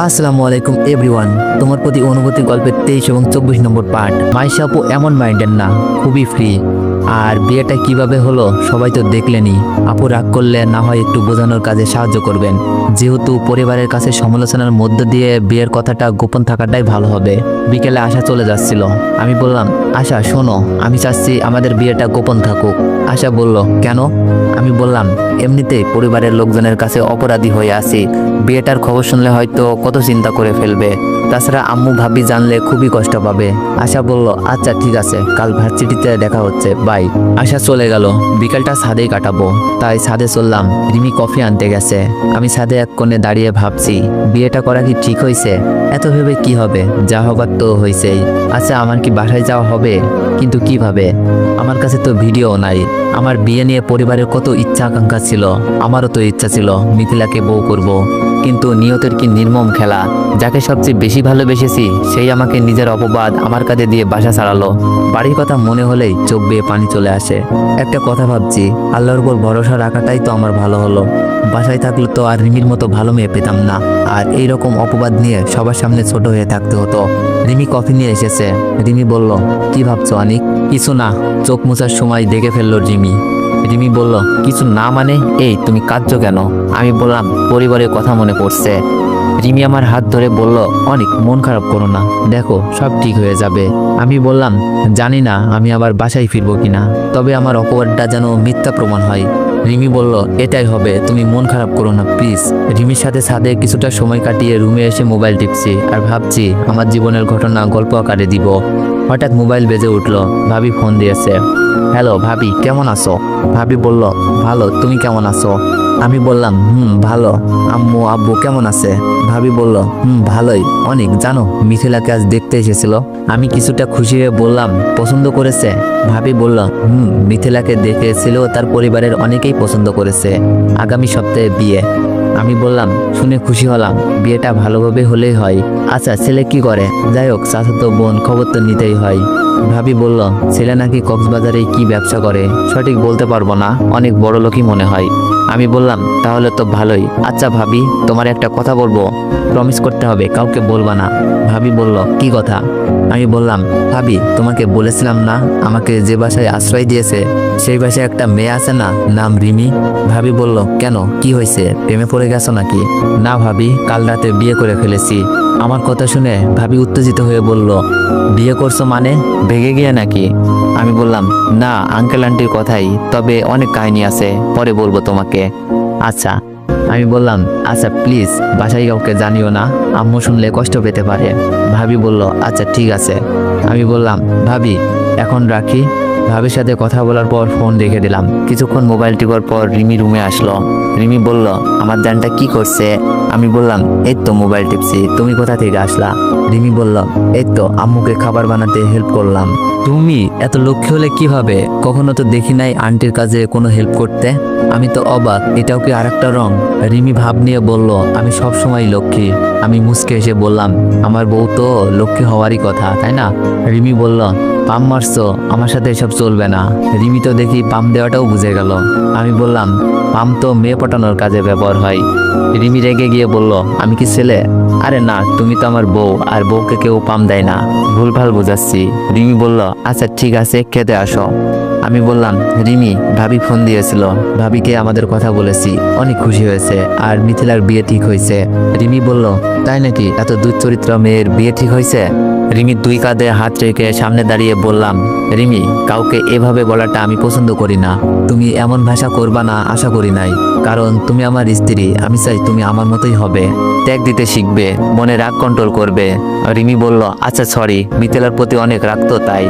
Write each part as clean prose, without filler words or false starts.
আসসালামু আলাইকুম এভরিওয়ান। তোমার প্রতি অনুভূতি গল্পের 23 এবং 24 নম্বর পার্ট। মাইশা আপু এমন মাইন্ডের না, খুবই ফ্রি। আর বিয়েটা কিভাবে হলো সবাই তো দেখলেনি। আপু রাগ করলে না হয় একটু বোঝানোর কাজে সাহায্য করবেন, যেহেতু পরিবারের কাছে সমালোচনার মধ্য দিয়ে বিয়ের কথাটা গোপন থাকাটাই ভালো হবে। বিকেলে আশা চলে যাচ্ছিল। আমি বললাম, আশা শোনো, আমি চাচ্ছি আমাদের বিয়েটা গোপন থাকুক। আশা বলল, কেন? আমি বললাম, এমনিতেই পরিবারের লোকজনের কাছে অপরাধী হয়ে আছি। বিয়েটার খবর শুনলে হয়তো কত চিন্তা করে ফেলবে। তাছাড়া আম্মু ভাবি জানলে খুবই কষ্ট পাবে। আশা বলল, আচ্ছা ঠিক আছে, কাল ভার্সিটিতে দেখা হচ্ছে, বাই। আশা চলে গেল। বিকালটা ছাদেই কাটাবো, তাই ছাদে চললাম। রিমি কফি আনতে গেছে। আমি ছাদে এক কোণে দাঁড়িয়ে ভাবছি, বিয়েটা করা কি ঠিক হয়েছে? এত ভেবে কি হবে, যা হবার তো হয়েছেই। আচ্ছা, আমার কি বাসায় যাওয়া হবে? কিন্তু কিভাবে? আমার কাছে তো ভিডিও নাই। আমার বিয়ে নিয়ে পরিবারের কত ইচ্ছা আকাঙ্ক্ষা ছিল। আমারও তো ইচ্ছা ছিল মিথিলাকে বউ করব, কিন্তু নিয়তের কি নির্মম খেলা। যাকে সবচেয়ে বেশি ভালোবেসেছি সেই আমাকে নিজের অপবাদ আমার কাঁধে দিয়ে বাসা ছাড়ালো। বাড়ির কথা মনে হলেই চোখ বেয়ে পানি চলে আসে। একটা কথা ভাবছি, আল্লাহর উপর ভরসা রাখাটাই তো আমার ভালো হলো। বাসায় থাকলে তো আর রিমির মতো ভালো মেয়ে পেতাম না, আর এই রকম অপবাদ নিয়ে সবার সামনে ছোট হয়ে থাকতে হতো। রিমি কফি নিয়ে এসেছে। রিমি বলল, কি ভাবছো অনিক? কিছু না। চোখ মোছার সময় দেখে ফেললো রিমি। রিমি বলল, কিছু না মানে? এই তুমি কাঁদছো কেন? আমি বললাম, পরিবারের কথা মনে পড়ছে। রিমি আমার হাত ধরে বলল, অনেক মন খারাপ করো না, দেখো সব ঠিক হয়ে যাবে। আমি বললাম, জানি না আমি আবার বাসায় ফিরবো কিনা, তবে আমার অপবাদটা যেন মিথ্যা প্রমাণ হয়। রিমি বলল, এটাই হবে, তুমি মন খারাপ করো না প্লিজ। রিমির সাথে ছাদে কিছুটা সময় কাটিয়ে রুমে এসে মোবাইল টিপছি আর ভাবছি আমার জীবনের ঘটনা গল্প আকারে দিব। হঠাৎ মোবাইল বেজে উঠলো। ভাবি ফোন দিয়েছে। হ্যালো ভাবি, কেমন আছো? ভাবি বলল, ভালো, তুমি কেমন আছো? আমি বললাম, ভালো। আম্মু আব্বু কেমন আছে? ভাবি বলল, ভালোই। অনেক জানো, মিথিলাকে আজ দেখতে এসেছিল। আমি কিছুটা খুশি হয়ে বললাম, পছন্দ করেছে? ভাবি বলল, মিথিলাকে দেখেছিল, তার পরিবারের অনেকেই পছন্দ করেছে। আগামী সপ্তাহে বিয়ে। আমি বললাম, শুনে খুশি হলাম, বিয়েটা ভালোভাবে হলেই হয়। আচ্ছা, ছেলে কি করে? যাই হোক, চাচাতো বোন, খবর তো নিতেই হয়। ভাবি বলল, ছেলে নাকি কক্সবাজারে কি ব্যবসা করে, সঠিক বলতে পারবো না, অনেক বড় লোকই মনে হয়। আমি বললাম, তাহলে তো ভালোই। আচ্ছা ভাবি, তোমার একটা কথা বলবো, প্রমিস করতে হবে, কাউকে বলবা না। ভাবি বলল, কি কথা? আমি বললাম, ভাবি তোমাকে বলেছিলাম না, আমাকে যে বাসায় আশ্রয় দিয়েছে সেই বাসায় একটা মেয়ে আছে না, নাম রিমি। ভাবি বলল, কেন, কি হয়েছে, প্রেমে পড়ে গেছো নাকি? না ভাবি, কাল রাতে বিয়ে করে ফেলেছি। আমার কথা শুনে ভাবি উত্তেজিত হয়ে বলল, বিয়ে করছো মানে, ভেগে গিয়ে নাকি? আমি বললাম, না আঙ্কেল আন্টির কথাই, তবে অনেক কাহিনী আছে, পরে বলবো তোমাকে। আচ্ছা। আমি বললাম, আচ্ছা প্লিজ বাসায় কাউকে জানিও না, আম্মু শুনলে কষ্ট পেতে পারে। ভাবি বলল, আচ্ছা ঠিক আছে। আমি বললাম, ভাবি এখন রাখি। ভাবির সাথে কথা বলার পর ফোন রেখে দিলাম। কিছুক্ষণ মোবাইল টিপার পর রিমি রুমে আসলো। রিমি বলল, আমার জানটা কি করছে? আমি বললাম, এই তো মোবাইল টিপছি, তুমি কোথা থেকে আসলা? রিমি বলল, এই তো আম্মুকে খাবার বানাতে হেল্প করলাম। তুমি এত লক্ষ্মী হলে কিভাবে? কখনো তো দেখি নাই আন্টির কাজে কোনো হেল্প করতে। আমি তো অবাক, এটাও কি আরেকটা রং? রিমি ভাব নিয়ে বলল, আমি সব সময় লক্ষ্মী। আমি মুচকে এসে বললাম, আমার বউ তো লক্ষ্মী হওয়ারই কথা, তাই না? রিমি বলল, পাম মারছো, আমার সাথে এসব চলবে না। রিমি তো দেখি পাম দেওয়াটাও বুঝে গেল। আমি বললাম, পাম তো মেয়ে পটানোর কাজে ব্যবহার হয়। রিমি রেগে গিয়ে বলল, আমি কি ছেলে? আরে না, তুমি তো আমার বউ, আর বউকে কেউ পাম দেয় না, ভুলভাল বোঝাচ্ছি। রিমি বলল, আচ্ছা ঠিক আছে, খেতে আসো। আমি বললাম, রিমি ভাবি ফোন দিয়েছিল, ভাবিকে আমাদের কথা বলেছি, অনেক খুশি হয়েছে, আর মিথিলার বিয়ে ঠিক হয়েছে। রিমি বলল, তাই নাকি? এত দুশ্চরিত্র মেয়ের বিয়ে ঠিক হয়েছে? রিমির দুই কাঁধে হাত রেখে সামনে দাঁড়িয়ে বললাম, রিমি কাউকে এভাবে বলাটা আমি পছন্দ করি না। তুমি এমন ভাষা করবা না আশা করি নাই, কারণ তুমি আমার স্ত্রী। আমি চাই তুমি আমার মতোই হবে, ত্যাগ দিতে শিখবে, মনে রাগ কন্ট্রোল করবে। রিমি বলল, আচ্ছা সরি, মিথিলার প্রতি অনেক রাগ তো তাই।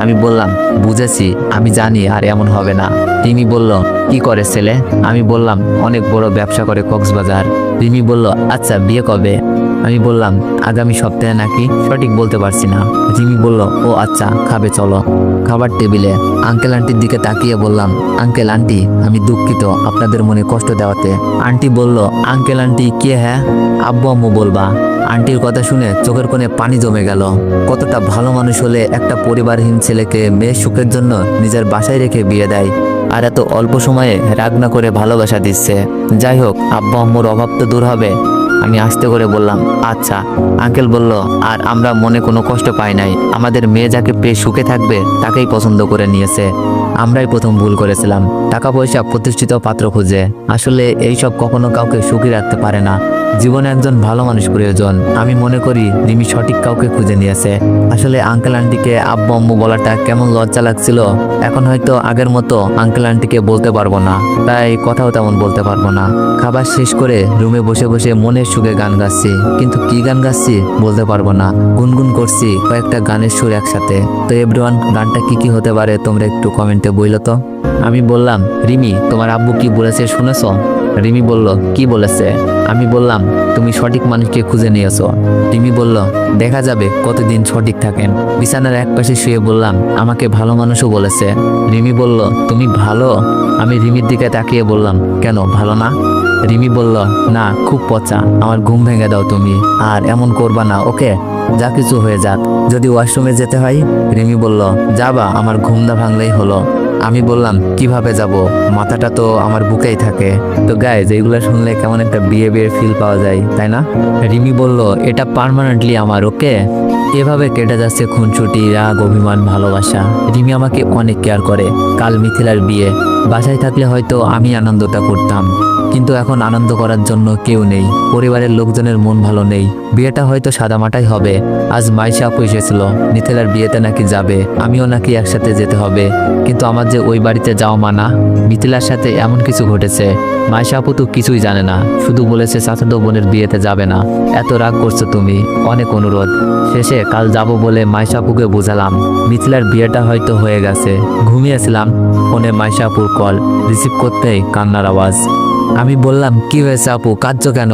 আমি বললাম, বুঝেছি, আমি জানি আর এমন হবে না। রিমি বলল, কি করে ছেলে? আমি বললাম, অনেক বড় ব্যবসা করে কক্সবাজার। রিমি বলল, আচ্ছা বিয়ে কবে? আমি বললাম, আগামী সপ্তাহে নাকি, সঠিক বলতে পারছি না। রিমি বলল, ও আচ্ছা, খাবে চলো। খাবার টেবিলে আঙ্কেল আন্টির দিকে তাকিয়ে বললাম, আঙ্কেল আন্টি, আমি দুঃখিত আপনাদের মনে কষ্ট দেওয়াতে। আন্টি বলল, আঙ্কেল আন্টি কে? হ্যাঁ, আব্বু আম্মু বলবা। আন্টির কথা শুনে চোখের কোণে পানি জমে গেল। কতটা ভালো মানুষ হলে একটা পরিবারহীন ছেলেকে মেয়ের সুখের জন্য নিজের বাসায় রেখে বিয়ে দেয়, আর এত অল্প সময়ে রাগ না করে ভালোবাসা দিচ্ছে। যাই হোক, আব্বু আম্মুর অভাব তো দূর হবে। আমি আস্তে করে বললাম, আচ্ছা। আঙ্কেল বলল, আর আমরা মনে কোনো কষ্ট পাই নাই, আমাদের মেয়ে যাকে পেয়ে সুখে থাকবে তাকেই পছন্দ করে নিয়েছে। আমরাই প্রথম ভুল করেছিলাম, টাকা পয়সা প্রতিষ্ঠিত পাত্র খুঁজে। আসলে এইসব কখনো কাউকে সুখী রাখতে পারে না। জীবনে একজন ভালো মানুষ প্রয়োজন। আমি মনে করি রিমি সঠিক কাউকে খুঁজে নিয়েছে। আসলে আঙ্কেল আন্টিকে আব্বু আম্মু বলাটা কেমন লজ্জা লাগছিল। এখন হয়তো আগের মতো আঙ্কেল আন্টিকে বলতে পারবো না, তাই কথাও তেমন বলতে পারবো না। খাবার শেষ করে রুমে বসে বসে মনের সুখে গান গাচ্ছি, কিন্তু কি গান গাচ্ছি বলতে পারবো না। গুনগুন করছি কয়েকটা গানের সুর একসাথে। তো এভরিওয়ান, গানটা কি হতে পারে তোমরা একটু কমেন্টে বইলো তো। আমি বললাম, রিমি তোমার আব্বু কি বলেছে শুনেছো? রিমি বলল, কি বলেছে? আমি বললাম, তুমি সঠিক মানুষকে খুঁজে নিয়েছো। রিমি বলল, দেখা যাবে কতদিন সঠিক থাকেন। বিছানার এক পাশে শুয়ে বললাম, আমাকে ভালো মানুষও বলেছে। রিমি বলল, তুমি ভালো? আমি রিমির দিকে তাকিয়ে বললাম, কেন ভালো না? রিমি বলল, না খুব পচা, আমার ঘুম ভেঙে দাও তুমি, আর এমন করবা না ওকে, যা কিছু হয়ে যাক। যদি ওয়াশরুমে যেতে হয়? রিমি বলল, যাবা, আমার ঘুম না ভাঙলেই হলো। আমি বললাম, কিভাবে যাব, মাথাটা তো আমার বুকেই থাকে। তো গাইজ, এইগুলো শুনলে কেমন একটা বিয়ে বিয়ের ফিল পাওয়া যায়, তাই না? রিমি বলল, এটা পার্মানেন্টলি আমার, ওকে। এভাবে কেটে যাচ্ছে খুনসুটি, রাগ, অভিমান, ভালোবাসা। রিমি আমাকে অনেক কেয়ার করে। কাল মিথিলার বিয়ে, বাসায় থাকলে হয়তো আমি আনন্দটা করতাম, কিন্তু এখন আনন্দ করার জন্য কেউ নেই। পরিবারের লোকজনের মন ভালো নেই। বিয়েটা হয়তো সাদামাটাই হবে। আজ মাইশা আপু এসেছিল, মিথিলার বিয়েতে নাকি যাবে, আমিও নাকি একসাথে যেতে হবে। কিন্তু আমার যে ওই বাড়িতে যাওয়া মানা। মিথিলার সাথে এমন কিছু ঘটেছে, মাইশা আপু তো কিছুই জানে না, শুধু বলেছে চাচাতো বোনের বিয়েতে যাবে না। এত রাগ করছো তুমি, অনেক অনুরোধ। শেষে কাল যাব বলে মাইশা আপুকে বোঝালাম। মিথিলার বিয়েটা হয়তো হয়ে গেছে। ঘুমিয়েছিলাম, ফোনে মাইশা আপুর কল, রিসিভ করতেই কান্নার আওয়াজ। আমি বললাম, কি হয়েছে আপু, কাঁদছো কেন?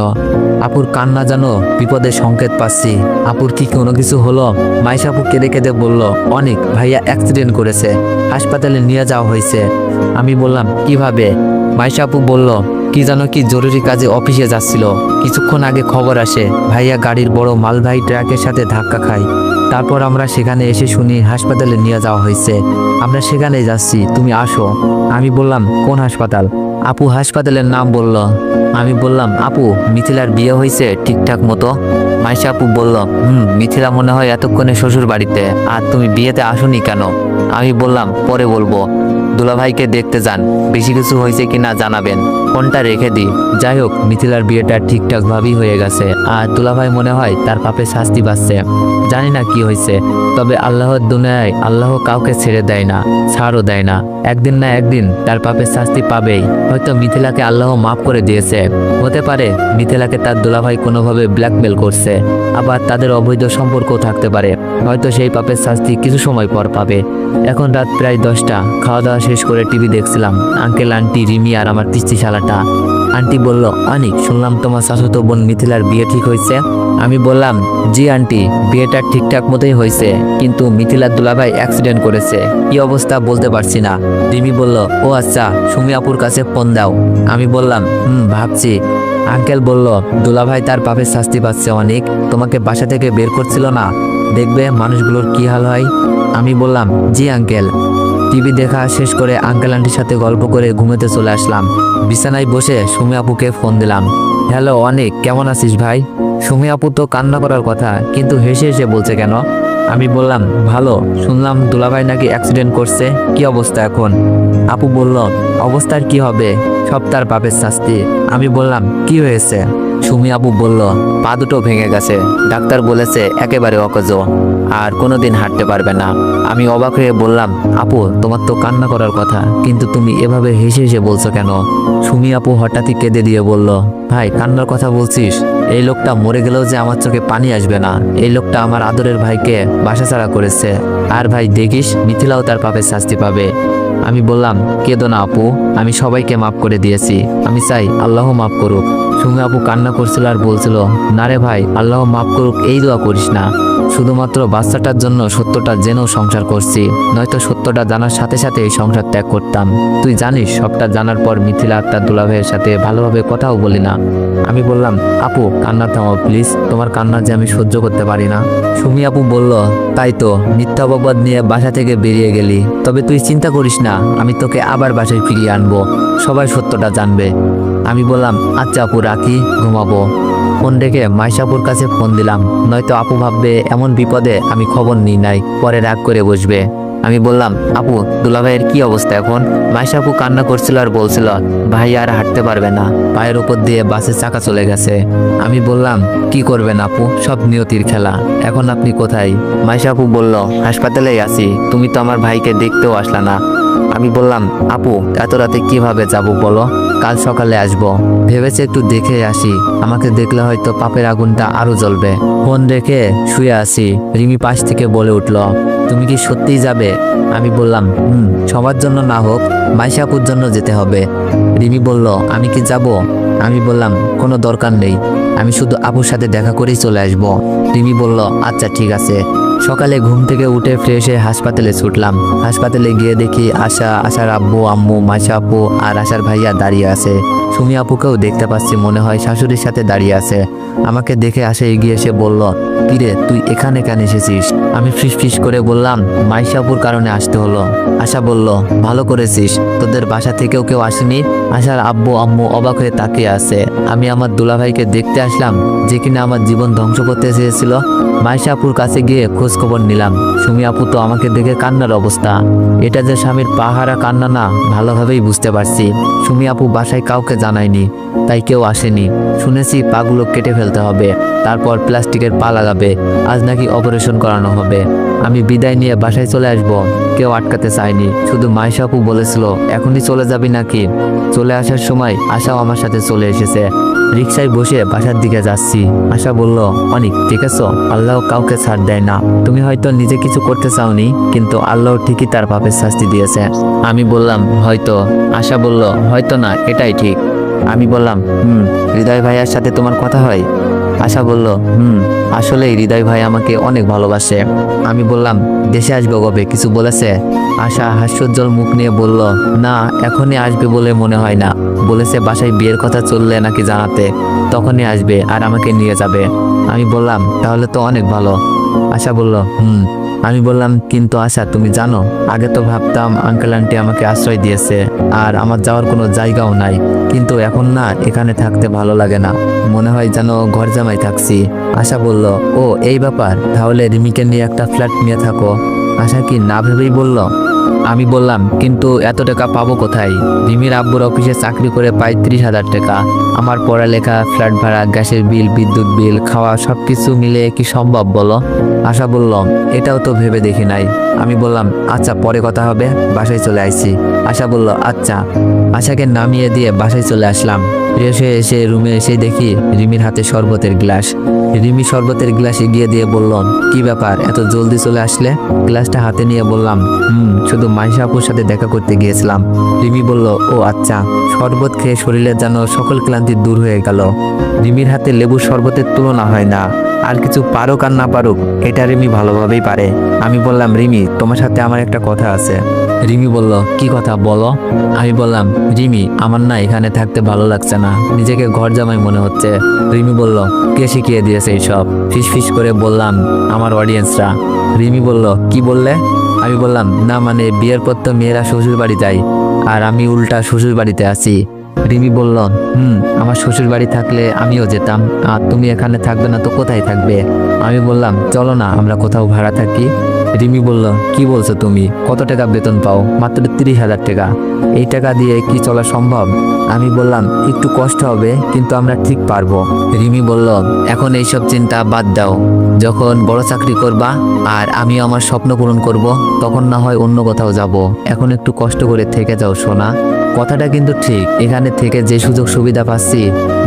আপুর কান্না যেন বিপদের সংকেত পাচ্ছি। আপুর কি কোনো কিছু হলো? মাইশা আপু কেঁদে কেঁদে বলল, অনেক ভাইয়া অ্যাক্সিডেন্ট করেছে, হাসপাতালে নিয়ে যাওয়া হয়েছে। আমি বললাম, কিভাবে? মাইশা আপু বলল, কি জানো কি জরুরি কাজে অফিসে যাচ্ছিল, কিছুক্ষণ আগে খবর আসে ভাইয়া গাড়ির বড় মালবাহী ট্রাকের সাথে ধাক্কা খায়। তারপর আমরা সেখানে এসে শুনি হাসপাতালে নিয়ে যাওয়া হয়েছে। আমরা সেখানে যাচ্ছি, তুমি আসো। আমি বললাম, কোন হাসপাতাল? আপু হাসপাতালের নাম বলল। আমি বললাম, আপু মিথিলার বিয়ে হয়েছে ঠিকঠাক মতো? মাইশা আপু বলল, মিথিলা মনে হয় এতক্ষণে শ্বশুর বাড়িতে, আর তুমি বিয়েতে আসোনি কেন? আমি বললাম, পরে বলবো, দুলাভাইকে দেখতে যান, বেশি কিছু হয়েছে কিনা জানাবেন, ফোনটা রেখে দিই। যাই হোক, মিথিলার বিয়েটা ঠিকঠাক ভাবেই হয়ে গেছে, আর দুলাভাই মনে হয় তার পাপে শাস্তি পাচ্ছে। জানি না কি হয়েছে, তবে আল্লাহর দুনিয়ায় আল্লাহ কাউকে ছেড়ে দেয় না, ছাড়ও দেয় না। একদিন না একদিন তার পাপের শাস্তি পাবেই। হয়তো মিথিলাকে আল্লাহ মাফ করে দিয়েছে। হতে পারে মিথিলাকে তার দুলাভাই কোনোভাবে ব্ল্যাকমেল করছে, আবার তাদের অবৈধ সম্পর্কও থাকতে পারে। হয়তো সেই পাপের শাস্তি কিছু সময় পর পাবে। এখন রাত প্রায় 10টা, খাওয়া দাওয়া শেষ করে টিভি দেখছিলাম। আঙ্কেল, আন্টি, রিমি আর আমার পিচ্চি শালাটা। আন্টি বলল, অনিক, শুনলাম তোমার শাশুতো বোন মিথিলার বিয়ে ঠিক হয়েছে। আমি বললাম, জি আন্টি, বিয়েটা ঠিকঠাক মতোই হয়েছে, কিন্তু মিথিলার দুলাভাই অ্যাক্সিডেন্ট করেছে। কি অবস্থা বলতে পারছি না। রিমি বলল, ও আচ্ছা, সুমি আপুর কাছে ফোন দাও। আমি বললাম, ভাবছি। আঙ্কেল বলল, দুলাভাই তার পাপের শাস্তি পাচ্ছে অনেক, তোমাকে বাসা থেকে বের করছিল না, দেখবে মানুষগুলোর কি হাল হয়। আমি বললাম, জি আঙ্কেল। টিভি দেখা শেষ করে আঙ্কেল আন্টির সাথে গল্প করে ঘুমোতে চলে আসলাম। বিছানায় বসে সুমি আপুকে ফোন দিলাম। হ্যালো অনেক, কেমন আছিস ভাই? সুমি আপু তো কান্না করার কথা, কিন্তু হেসে হেসে বলছে কেন? আমি বললাম, ভালো, শুনলাম দুলাভাই নাকি অ্যাক্সিডেন্ট করছে, কি অবস্থা এখন? আপু বলল, অবস্থার কি হবে, সব তার পাপের শাস্তি। আমি বললাম, কি হয়েছে? সুমি আপু বলল, পা দুটো ভেঙে গেছে, ডাক্তার বলেছে একেবারে অকেজ, আর কোনোদিন হাঁটতে পারবে না। আমি অবাক হয়ে বললাম, আপু তোমার তো কান্না করার কথা, কিন্তু তুমি এভাবে হেসে হেসে বলছো কেন? সুমি আপু হঠাৎই কেঁদে দিয়ে বলল, ভাই কান্নার কথা বলছিস? এই লোকটা মরে গেলেও যে আমার চোখে পানি আসবে না। এই লোকটা আমার আদরের ভাইকে বাসা ছাড়া করেছে, আর ভাই দেখিস মিথিলাও তার পাপের শাস্তি পাবে। আমি বললাম, কেঁদো না আপু, আমি সবাইকে মাফ করে দিয়েছি, আমি চাই আল্লাহ মাফ করুক। সুমি আপু কান্না করছিল আর বলছিল, না রে ভাই, আল্লাহ মাফ করুক এই দোয়া করিস না, শুধুমাত্র বাচ্চাটার জন্য সত্যটা জেনেও সংসার করছি, নয়তো সত্যটা জানার সাথে সাথে এই সংসার ত্যাগ করতাম। তুই জানিস সবটা জানার পর মিথিলা তার দুলাভাইয়ের সাথে ভালোভাবে কথাও বলি না। আমি বললাম, আপু কান্না থামাও প্লিজ, তোমার কান্না যে আমি সহ্য করতে পারি না। সুমি আপু বলল, তাই তো মিথ্যা অপবাদ নিয়ে বাসা থেকে বেরিয়ে গেলি, তবে তুই চিন্তা করিস না, আমি তোকে আবার বাসায় ফিরিয়ে আনবো, সবাই সত্যটা জানবে। আমি বললাম, আচ্ছা আপু রাখি, ঘুমাবো। ফোন রেখে মাইশাপুর কাছে ফোন দিলাম, নয়তো আপু ভাববে এমন বিপদে আমি খবর নিই নাই, পরে রাগ করে বসবে। আমি বললাম, আপু দুলাভাইয়ের কি অবস্থা এখন? মাইশা আপু কান্না করছিল আর বলছিল ভাই আর হাঁটতে পারবে না, পায়ের উপর দিয়ে বাসের চাকা চলে গেছে। আমি বললাম, কি করবেন আপু, সব নিয়তির খেলা, এখন আপনি কোথায়? মাইশা আপু বলল, হাসপাতালেই আছি, তুমি তো আমার ভাইকে দেখতেও আসলা না। আমি বললাম, আপু এত রাতে কিভাবে যাব বলো, কাল সকালে আসবো, ভেবেছে একটু দেখে আসি, আমাকে দেখলে হয়তো পাপের আগুনটা আরো জ্বলবে। ফোন রেখে শুয়ে আছি, রিমি পাশ থেকে বলে উঠল, তুমি কি সত্যিই যাবে? আমি বললাম, সবার জন্য না হোক মাইশা আপুর জন্য যেতে হবে। রিমি বলল, আমি কি যাব? আমি বললাম, কোনো দরকার নেই, আমি শুধু আপুর সাথে দেখা করেই চলে আসবো। রিমি বলল, আচ্ছা ঠিক আছে। সকালে ঘুম থেকে উঠে ফ্রেশ হয়ে হাসপাতালে ছুটলাম। হাসপাতালে গিয়ে দেখি আশার আব্বু আম্মু, মাইশা আপু আর আশার ভাইয়া দাঁড়িয়ে আছে। সুমি আপুকেও দেখতে পাচ্ছি, মনে হয় শাশুড়ির সাথে দাঁড়িয়ে আছে। আমাকে দেখে আশা এগিয়ে এসে বলল, কিরে তুই এখানে কেন এসেছিস? আমি ফিস করে বললাম, মাইশা আপুর কারণে আসতে হলো। আশা বলল, ভালো করেছিস, তোদের বাসা থেকেও কেউ আসেনি? আশার আব্বু আম্মু অবাক হয়ে তাকিয়ে আছে। আমি আমার দুলাভাইকে দেখতে আসলাম, যে কিনা আমার জীবন ধ্বংস করতে চেয়েছিল। মাইশা আপুর কাছে গিয়ে খোঁজ খবর নিলাম। সুমি আপু তো আমাকে দেখে কান্নার অবস্থা। এটা যে স্বামীর পাহারা কান্না না, ভালোভাবেই বুঝতে পারছি। সুমি আপু বাসায় কাউকে জানায়নি, তাই কেউ আসেনি। শুনেছি পাগুলো কেটে ফেলতে হবে, তারপর প্লাস্টিকের পা লাগাবে, আজ নাকি অপারেশন করানো হবে। আমি বিদায় নিয়ে বাসায় চলে আসব, কেউ আটকাতে চায়নি। শুধু মাইশা আপু বলেছিল, এখনই চলে যাবি নাকি? চলে আসার সময় আশাও আমার সাথে চলে এসেছে। রিকশায় বসে বাসার দিকে যাচ্ছি। আশা বলল, অনেক ঠিক আছে, আল্লাহ কাউকে ছাড় দেয় না। তুমি হয়তো নিজে কিছু করতে চাওনি, কিন্তু আল্লাহ ঠিকই তার পাপের শাস্তি দিয়েছে। আমি বললাম, হয়তো। আশা বলল, হয়তো না, এটাই ঠিক। আমি বললাম, হৃদয় ভাইয়ার সাথে তোমার কথা হয়? আশা বলল, আসলেই হৃদয় ভাই আমাকে অনেক ভালোবাসে। আমি বললাম, দেশে আসবে কবে, কিছু বলেছে? আশা হাস্যোজ্জ্বল মুখ নিয়ে বলল, না এখনই আসবে বলে মনে হয় না, বলেছে বাসায় বিয়ের কথা চললে নাকি জানাতে, তখনই আসবে আর আমাকে নিয়ে যাবে। আমি বললাম, তাহলে তো অনেক ভালো। আশা বলল, আমি বললাম, কিন্তু আশা তুমি জানো, আগে তো ভাবতাম আঙ্কেল আন্টি আমাকে আশ্রয় দিয়েছে আর আমার যাওয়ার কোনো জায়গাও নাই, কিন্তু এখন না, এখানে থাকতে ভালো লাগে না, মনে হয় যেন ঘর জামাই থাকছি। আশা বলল, ও এই ব্যাপার, তাহলে রিমিকে নিয়ে একটা ফ্ল্যাট নিয়ে থাকো। আশা কি না ভেবেই বলল। আমি বললাম, কিন্তু এত টাকা পাবো কোথায়? রিমির আব্বুর অফিসে চাকরি করে পাই 30,000 টাকা, আমার পড়ালেখা, ফ্ল্যাট ভাড়া, গ্যাসের বিল, বিদ্যুৎ বিল, খাওয়া সবকিছু মিলে কি সম্ভব বলো? আশা বলল, এটাও তো ভেবে দেখি নাই। আমি বললাম, আচ্ছা পরে কথা হবে, বাসায় চলে আসছি। আশা বলল, আচ্ছা। আশাকে নামিয়ে দিয়ে বাসায় চলে আসলাম। ফ্রেশ হয়ে এসে রুমে এসে দেখি রিমির হাতে শরবতের গ্লাস। রিমি শরবতের গ্লাস এগিয়ে দিয়ে বলল, কি ব্যাপার, এত জলদি চলে আসলে? গ্লাসটা হাতে নিয়ে বললাম, শুধু মাইশা আপুর সাথে দেখা করতে গিয়েছিলাম। রিমি বলল, ও আচ্ছা। শরবত খেয়ে শরীরে যেন সকল ক্লান্তি দূর হয়ে গেল। রিমির হাতে লেবুর শরবতের তুলনা হয় না। আর কিছু পারুক আর না পারুক, এটা রিমি ভালোভাবেই পারে। আমি বললাম, রিমি তোমার সাথে আমার একটা কথা আছে। রিমি বলল, কি কথা বলো? আমি বললাম, রিমি আমার না এখানে থাকতে ভালো লাগছে না, নিজেকে ঘর জামাই মনে হচ্ছে। রিমি বলল, কে শিখিয়ে দিয়েছে এইসব? ফিস করে বললাম, আমার অডিয়েন্সরা। রিমি বলল, কি বললে? আমি বললাম, না মানে বিয়ের পর তো মেয়েরা শ্বশুর বাড়ি যায়, আর আমি উল্টা শ্বশুর বাড়িতে আছি। রিমি বলল, আমার শ্বশুর বাড়ি থাকলে আমিও যেতাম, আর তুমি এখানে থাকবে না তো কোথায় থাকবে? আমি বললাম, চলো না আমরা কোথাও ভাড়া থাকি। রিমি বলল, কি বলছো তুমি? কত টাকা বেতন পাও? মাত্র 30,000 টাকা। এই টাকা দিয়ে কি চলা সম্ভব? আমি বললাম, একটু কষ্ট হবে, কিন্তু আমরা ঠিক পারবো। রিমি বলল, এখন এইসব চিন্তা বাদ দাও, যখন বড় চাকরি করবা আর আমি আমার স্বপ্ন পূরণ করব, তখন না হয় অন্য কোথাও যাব। এখন একটু কষ্ট করে থেকে যাও সোনা। কথাটা কিন্তু ঠিক, এখানে থেকে যে সুযোগ সুবিধা পাচ্ছি,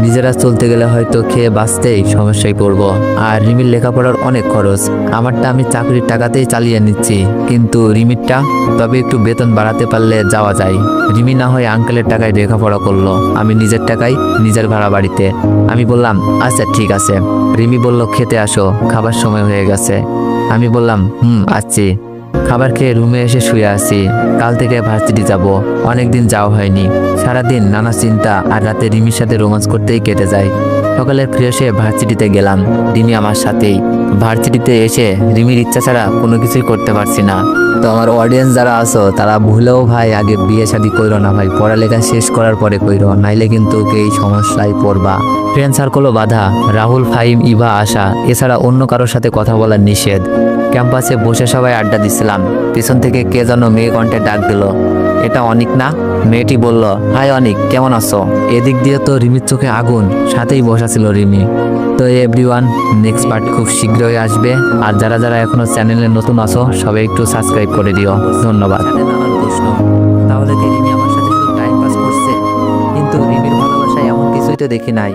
নিজেরা চলতে গেলে হয়তো খেয়ে বাঁচতেই সমস্যায় পড়বো। আর রিমির লেখাপড়ার অনেক খরচ, আমারটা আমি চাকরির টাকাতেই চালিয়ে নিচ্ছি, কিন্তু রিমিরটা, তবে একটু বেতন বাড়াতে পারলে যাওয়া যায়। রিমি না হয় আঙ্কেলের টাকায় লেখাপড়া করলো, আমি নিজের টাকায় নিজের ভাড়া বাড়িতে। আমি বললাম, আচ্ছা ঠিক আছে। রিমি বলল, খেতে আসো, খাবার সময় হয়ে গেছে। আমি বললাম, আসছি। খাবার খেয়ে রুমে এসে শুয়ে আছি। কাল থেকে ভার্সিটি যাব, অনেকদিন যাওয়া হয়নি। সারাদিন নানা চিন্তা আর রাতে রিমির সাথে রোমান্স করতেই কেটে যায়। সকালে ফ্রেশ হয়ে ভার্সিটিতে গেলাম, রিমি আমার সাথেই। ভার্সিটিতে এসে রিমির ইচ্ছা ছাড়া কোনো কিছুই করতে পারছি না। তো আমার অডিয়েন্স যারা আছো তারা ভুলেও ভাই আগে বিয়ে শাদী কইরো না ভাই, পড়ালেখা শেষ করার পরে কইরো, নাইলে কিন্তু এই সমস্যায় পড়বা। ফ্রেন্ড সার্কেলও বাধা, রাহুল, ফাহিম, ইভা, আশা এছাড়া অন্য কারোর সাথে কথা বলার নিষেধ। ক্যাম্পাসে বসে সবাই আড্ডা দিছিলাম, পিছন থেকে কে যেন মেয়ে কণ্ঠে ডাক দিল, এটা অনিক না? মেয়েটি বলল, হাই অনিক, কেমন আছো? এদিক দিয়ে তো রিমির চোখে আগুন, সাথেই বসা ছিল রিমি। তো এভরিওয়ান, নেক্সট পার্ট খুব শীঘ্রই আসবে। আর যারা যারা এখনো চ্যানেলে নতুন আছো সবাই একটু সাবস্ক্রাইব করে দিও। ধন্যবাদ। আমার প্রশ্ন, তাহলে কি রিমি আমার সাথে শুধু টাইম পাস করছে? কিন্তু রিমির ভালোবাসায় এমন কিছুই তো দেখি নাই।